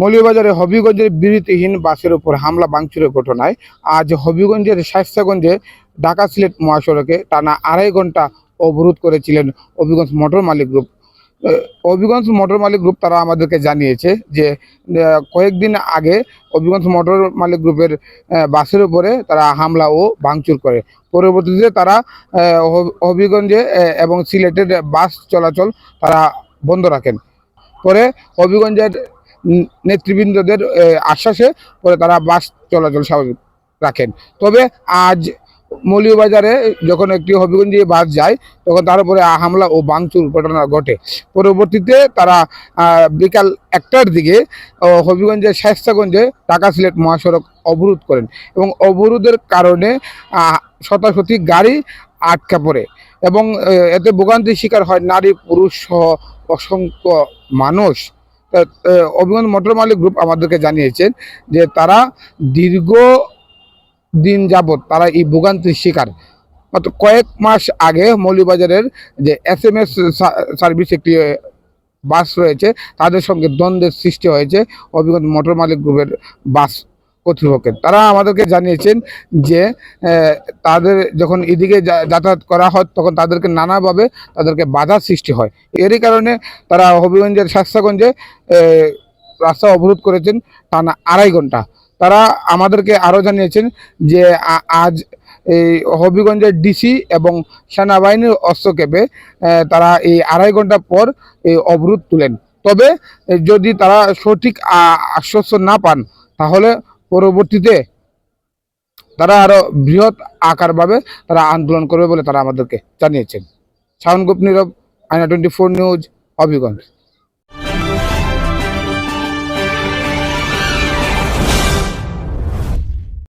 মৌলভীবাজারে হবিগঞ্জের বিরতিহীন বাসের উপর হামলা ভাঙচুরের ঘটনায় আজ হবিগঞ্জের শায়েস্তাগঞ্জে ঢাকা সিলেট মহাসড়কে টানা 2.5 ঘন্টা অবরোধ করেছিলেন হবিগঞ্জ মোটর মালিক গ্রুপ। হবিগঞ্জ মোটর মালিক গ্রুপ তারা আমাদেরকে জানিয়েছে যে কয়েকদিন আগে হবিগঞ্জ মোটর মালিক গ্রুপের বাসের উপরে তারা হামলা ও ভাঙচুর করে। পরবর্তীতে তারা হবিগঞ্জে এবং সিলেটের বাস চলাচল তারা বন্ধ রাখেন। পরে হবিগঞ্জের নেতৃবৃন্দদের আশ্বাসে পরে তারা বাস চলাচল স্বাভাবিক রাখেন। তবে আজ মৌলভীবাজারে যখন একটি হবিগঞ্জে বাস যায় তখন তার উপরে হামলা ও ভাঙচুর ঘটনা ঘটে। পরবর্তীতে তারা বিকাল 1টার দিকে হবিগঞ্জের শায়েস্তাগঞ্জে ঢাকা সিলেট মহাসড়ক অবরোধ করেন এবং অবরোধের কারণে শতাশতি গাড়ি আটকা পড়ে এবং এতে ভোগান্তির শিকার হয় নারী পুরুষ সহ অসংখ্য মানুষ। হবিগঞ্জ মোটর মালিক গ্রুপ আমাদেরকে জানিয়েছেন যে তারা দীর্ঘ দিন যাবৎ তারা এই ভোগান্তির শিকার। মাত্র কয়েক মাস আগে মৌলভীবাজারের যে SMS সার্ভিস একটি বাস রয়েছে তাদের সঙ্গে দ্বন্দ্বের সৃষ্টি হয়েছে হবিগঞ্জ মোটর মালিক গ্রুপের বাস কর্তৃপক্ষের। তারা আমাদেরকে জানিয়েছেন যে তাদের যখন এদিকে যাতায়াত করা হয় তখন তাদেরকে নানাভাবে তাদেরকে বাধার সৃষ্টি হয়। এরই কারণে তারা হবিগঞ্জের শায়েস্তাগঞ্জে রাস্তা অবরোধ করেছেন টানা 2.5 ঘন্টা। তারা আমাদেরকে আরও জানিয়েছেন যে আজ এই হবিগঞ্জের ডিসি এবং সেনাবাহিনীর হস্তক্ষেপে তারা এই 2.5 ঘন্টা পর এই অবরোধ তুলেন। তবে যদি তারা সঠিক আশ্বস্ত না পান তাহলে পরবর্তীতে তারা আরো বৃহৎ আকারভাবে তারা আন্দোলন করবে বলে তারা আমাদেরকে জানিয়েছেন। শাওন গোপ নীরব, আয়না 24 নিউজ, হবিগঞ্জ।